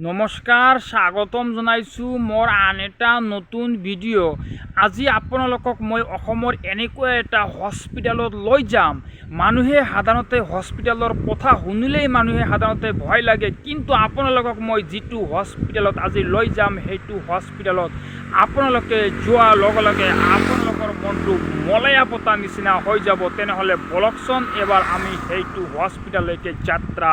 নমস্কাৰ, স্বাগতম জনাইছোঁ মোৰ আন এটা নতুন ভিডিঅ'। আজি আপোনালোকক মই অসমৰ এনেকুৱা এটা হস্পিটেলত লৈ যাম। মানুহে সাধাৰণতে হস্পিটেলৰ কথা শুনিলেই মানুহে সাধাৰণতে ভয় লাগে, কিন্তু আপোনালোকক মই যিটো হস্পিটেলত আজি লৈ যাম সেইটো হস্পিটেলত আপোনালোকে যোৱাৰ লগে লগে আপোনালোকৰ মনটো মলয়া পতা নিচিনা হৈ যাব। তেনেহ'লে বলকচোন এবাৰ আমি সেইটো হস্পিটেললৈকে যাত্ৰা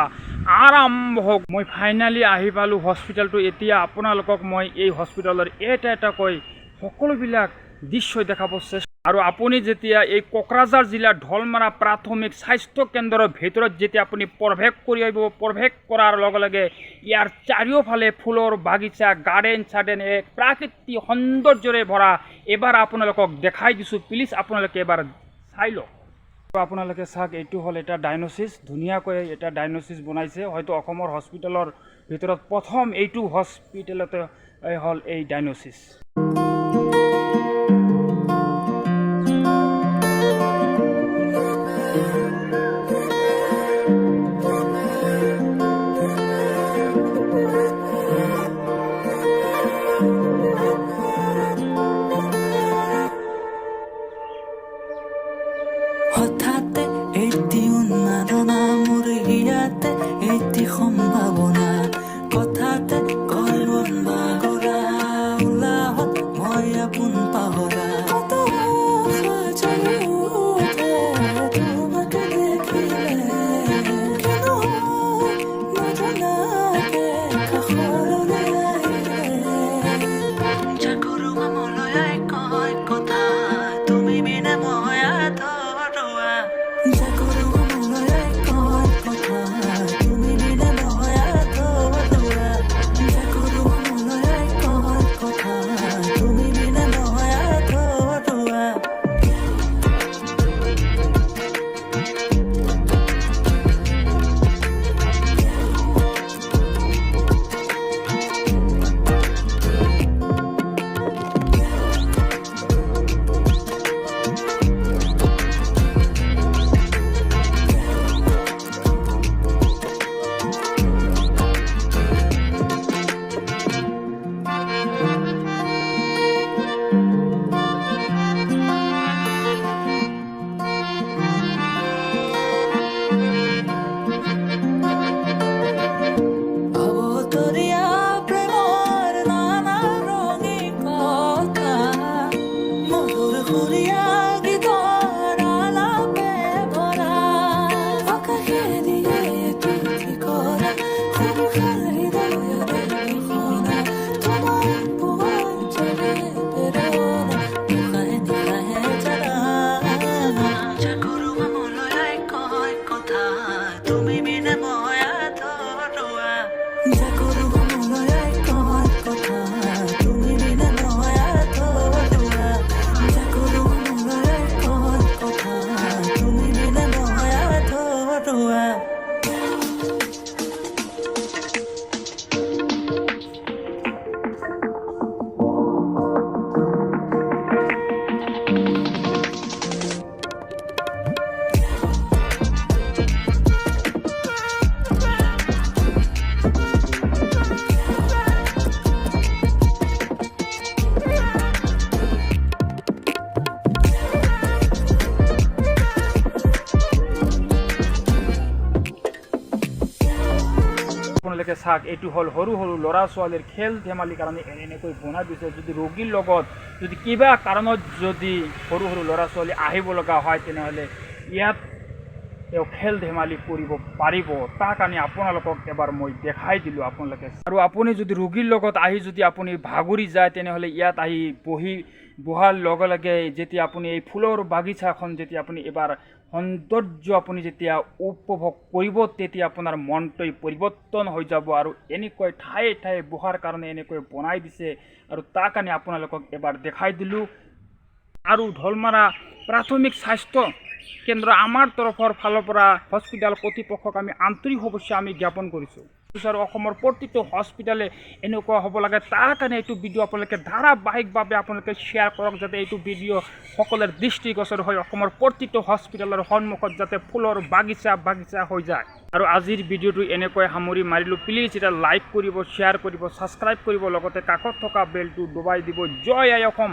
আৰম্ভ হওক। মই ফাইনেলি আহি পালোঁ হস্পিটেলটো। এতিয়া আপোনালোকক মই এই হস্পিটেলৰ এটা এটাকৈ সকলোবিলাক দৃশ্য দেখাব চেষ্টা আৰু আপুনি যেতিয়া এই কোকৰাঝাৰ জিলাৰ ঢলমাৰা প্ৰাথমিক স্বাস্থ্য কেন্দ্ৰৰ ভিতৰত যেতিয়া আপুনি প্ৰৱেশ কৰি আহিব, প্ৰৱেশ কৰাৰ লগে লগে ইয়াৰ চাৰিওফালে ফুলৰ বাগিচা, গাৰ্ডেন চাৰ্ডেন, এক প্ৰাকৃতিক সৌন্দৰ্যৰে ভৰা। এবাৰ আপোনালোকক দেখাই দিছোঁ, প্লিজ আপোনালোকে এবাৰ চাই লওক। আপোনালোকে চাওক, এইটো হ'ল এটা ডায়নচিছ, ধুনীয়াকৈ এটা ডায়নচিছ বনাইছে। হয়তো অসমৰ হস্পিটেলৰ ভিতৰত প্ৰথম এইটো হস্পিটেলতে হ'ল এই ডায়নচিছ। হঠাতে এটি উন্মাদনা মোৰ ইয়াতে, এটি সম্ভাৱনা কথাতে কয় মন বাগৰা, উলাহত মই আপোন পাহৰা। আপোনালোকে চাওক, এইটো হ'ল সৰু সৰু ল'ৰা ছোৱালীৰ খেল ধেমালিৰ কাৰণে এনেকৈ বনাই দিছে। যদি ৰোগীৰ লগত যদি কিবা কাৰণত যদি সৰু সৰু ল'ৰা ছোৱালী আহিব লগা হয়, তেনেহ'লে ইয়াত তেওঁ খেল ধেমালি কৰিব পাৰিব। তাৰ কাৰণে আপোনালোকক এবাৰ মই দেখাই দিলোঁ আপোনালোকে। আৰু আপুনি যদি ৰোগীৰ লগত আহি যদি আপুনি ভাগৰি যায়, তেনেহ'লে ইয়াত আহি বহাৰ লগে লগে যেতিয়া আপুনি এই ফুলৰ বাগিচাখন যেতিয়া আপুনি এবাৰ সৌন্দৰ্য আপুনি যেতিয়া উপভোগ কৰিব, তেতিয়া আপোনাৰ মনটোই পৰিৱৰ্তন হৈ যাব। আৰু এনেকৈ ঠায়ে ঠায়ে বহাৰ কাৰণে এনেকৈ বনাই দিছে, আৰু তাৰ কাৰণে আপোনালোকক এবাৰ দেখাই দিলোঁ। আৰু ঢলমাৰা প্ৰাথমিক স্বাস্থ্য কেন্দ্ৰ আমাৰ তৰফৰ ফালৰ পৰা হস্পিটেল কৰ্তৃপক্ষক আমি আন্তৰিক শুভেচ্ছা আমি জ্ঞাপন কৰিছোঁ। আৰু অসমৰ প্ৰতিটো হস্পিটালে এনেকুৱা হ'ব লাগে তাৰ কাৰণে এইটো ভিডিঅ' আপোনালোকে ধাৰাবাহিকভাৱে আপোনালোকে শ্বেয়াৰ কৰক যাতে এইটো ভিডিঅ' সকলোৰে দৃষ্টিগোচৰ হৈ অসমৰ প্ৰতিটো হস্পিটালৰ সন্মুখত যাতে ফুলৰ বাগিচা হৈ যায় আৰু আজিৰ ভিডিঅ'টো এনেকৈ সামৰি মাৰিলোঁ প্লিজ এটা লাইক কৰিব শ্বেয়াৰ কৰিব ছাবস্ক্ৰাইব কৰিব লগতে কাষত থকা বেলটো দবাই দিব জয় আই অসম।